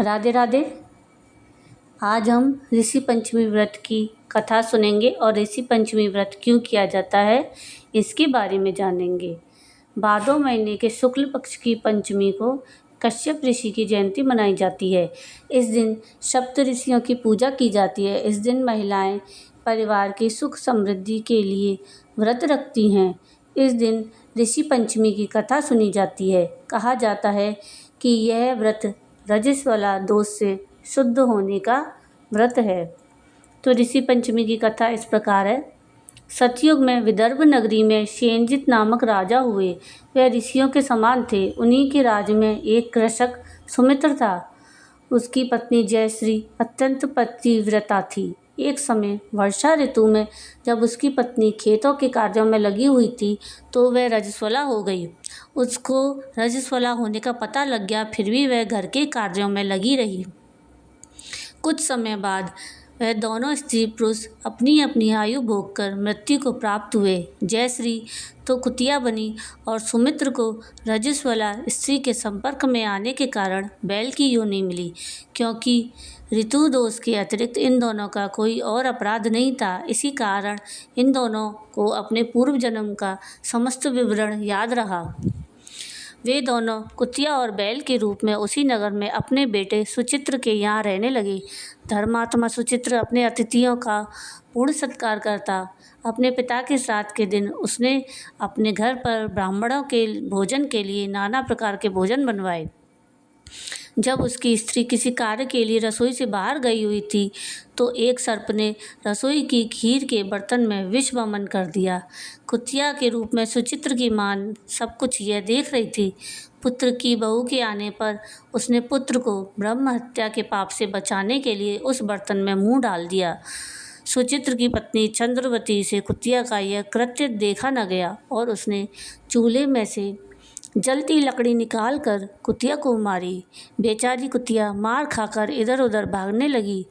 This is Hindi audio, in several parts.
राधे राधे। आज हम ऋषि पंचमी व्रत की कथा सुनेंगे और ऋषि पंचमी व्रत क्यों किया जाता है इसके बारे में जानेंगे। भादो महीने के शुक्ल पक्ष की पंचमी को कश्यप ऋषि की जयंती मनाई जाती है। इस दिन सप्त ऋषियों की पूजा की जाती है। इस दिन महिलाएं परिवार की सुख समृद्धि के लिए व्रत रखती हैं। इस दिन ऋषि पंचमी की कथा सुनी जाती है। कहा जाता है कि यह व्रत रजस्वला दोष से शुद्ध होने का व्रत है। तो ऋषि पंचमी की कथा इस प्रकार है। सतयुग में विदर्भ नगरी में शेनजित नामक राजा हुए। वह ऋषियों के समान थे। उन्हीं के राज्य में एक कृषक सुमित्र था। उसकी पत्नी जयश्री अत्यंत पतिव्रता थी। एक समय वर्षा ऋतु में जब उसकी पत्नी खेतों के कार्यों में लगी हुई थी तो वह रजस्वला हो गई। उसको रजस्वला होने का पता लग गया, फिर भी वह घर के कार्यों में लगी रही। कुछ समय बाद वह दोनों स्त्री पुरुष अपनी अपनी आयु भोग कर मृत्यु को प्राप्त हुए। जयश्री तो कुतिया बनी और सुमित्र को रजस्वला स्त्री के संपर्क में आने के कारण बैल की योनि मिली। क्योंकि ऋतु दोष के अतिरिक्त इन दोनों का कोई और अपराध नहीं था, इसी कारण इन दोनों को अपने पूर्व जन्म का समस्त विवरण याद रहा। वे दोनों कुतिया और बैल के रूप में उसी नगर में अपने बेटे सुचित्र के यहाँ रहने लगे। धर्मात्मा सुचित्र अपने अतिथियों का पूर्ण सत्कार करता। अपने पिता के श्राद्ध के दिन उसने अपने घर पर ब्राह्मणों के भोजन के लिए नाना प्रकार के भोजन बनवाए। जब उसकी स्त्री किसी कार्य के लिए रसोई से बाहर गई हुई थी तो एक सर्प ने रसोई की खीर के बर्तन में विष वमन कर दिया। कुतिया के रूप में सुचित्र की मां सब कुछ यह देख रही थी। पुत्र की बहू के आने पर उसने पुत्र को ब्रह्म हत्या के पाप से बचाने के लिए उस बर्तन में मुंह डाल दिया। सुचित्र की पत्नी चंद्रवती से कुतिया का यह कृत्य देखा न गया और उसने चूल्हे में से जलती लकड़ी निकाल कर कुतिया को मारी। बेचारी कुतिया मार खाकर इधर उधर भागने लगी।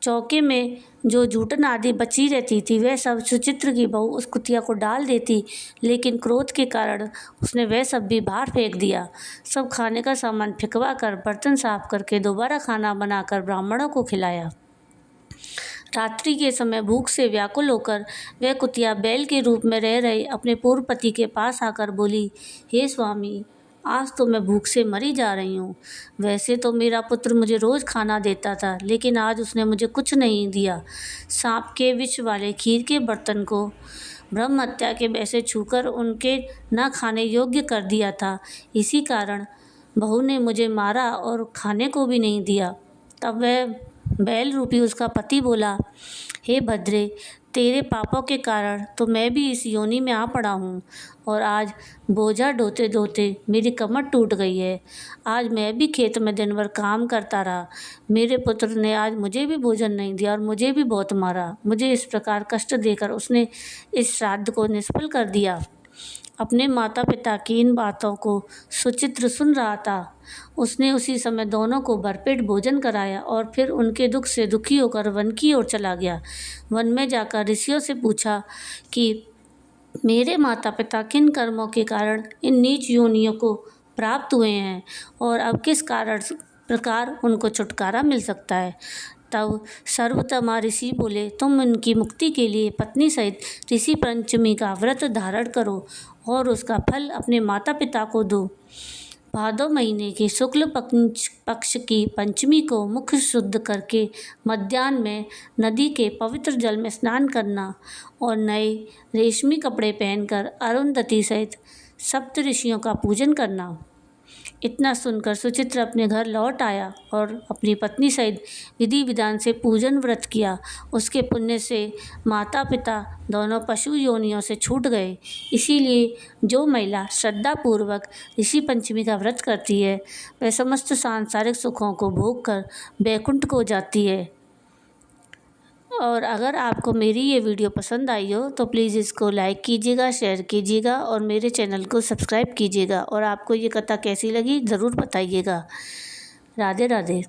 चौके में जो जूठन आदि बची रहती थी वह सब सुचित्र की बहू उस कुतिया को डाल देती, लेकिन क्रोध के कारण उसने वह सब भी बाहर फेंक दिया। सब खाने का सामान फेंकवा कर बर्तन साफ करके दोबारा खाना बनाकर ब्राह्मणों को खिलाया। रात्रि के समय भूख से व्याकुल होकर वह कुतिया बैल के रूप में रह रहे अपने पूर्व पति के पास आकर बोली, हे स्वामी, आज तो मैं भूख से मरी जा रही हूँ। वैसे तो मेरा पुत्र मुझे रोज़ खाना देता था, लेकिन आज उसने मुझे कुछ नहीं दिया। सांप के विष वाले खीर के बर्तन को ब्रह्म हत्या के वैसे छूकर उनके न खाने योग्य कर दिया था। इसी कारण बहू ने मुझे मारा और खाने को भी नहीं दिया। तब वह बैल रूपी उसका पति बोला, हे भद्रे, तेरे पापों के कारण तो मैं भी इस योनि में आ पड़ा हूँ और आज बोझा ढोते ढोते मेरी कमर टूट गई है। आज मैं भी खेत में दिन भर काम करता रहा। मेरे पुत्र ने आज मुझे भी भोजन नहीं दिया और मुझे भी बहुत मारा। मुझे इस प्रकार कष्ट देकर उसने इस श्राद्ध को निष्फल कर दिया। अपने माता पिता की इन बातों को सुचित्र सुन रहा था। उसने उसी समय दोनों को भरपेट भोजन कराया और फिर उनके दुख से दुखी होकर वन की ओर चला गया। वन में जाकर ऋषियों से पूछा कि मेरे माता पिता किन कर्मों के कारण इन नीच योनियों को प्राप्त हुए हैं और अब किस प्रकार उनको छुटकारा मिल सकता है। तब सर्वोत्तमा ऋषि बोले, तुम उनकी मुक्ति के लिए पत्नी सहित ऋषि पंचमी का व्रत धारण करो और उसका फल अपने माता पिता को दो। भादो महीने के शुक्ल पक्ष की पंचमी को मुख शुद्ध करके मध्याह्न में नदी के पवित्र जल में स्नान करना और नए रेशमी कपड़े पहनकर अरुंधति सहित सप्त ऋषियों का पूजन करना। इतना सुनकर सुचित्र अपने घर लौट आया और अपनी पत्नी सहित विधि विधान से पूजन व्रत किया। उसके पुण्य से माता पिता दोनों पशु योनियों से छूट गए। इसीलिए जो महिला श्रद्धापूर्वक ऋषि पंचमी का व्रत करती है वह समस्त सांसारिक सुखों को भोग कर बैकुंठ को जाती है। और अगर आपको मेरी ये वीडियो पसंद आई हो तो प्लीज़ इसको लाइक कीजिएगा, शेयर कीजिएगा और मेरे चैनल को सब्सक्राइब कीजिएगा। और आपको ये कथा कैसी लगी ज़रूर बताइएगा। राधे राधे।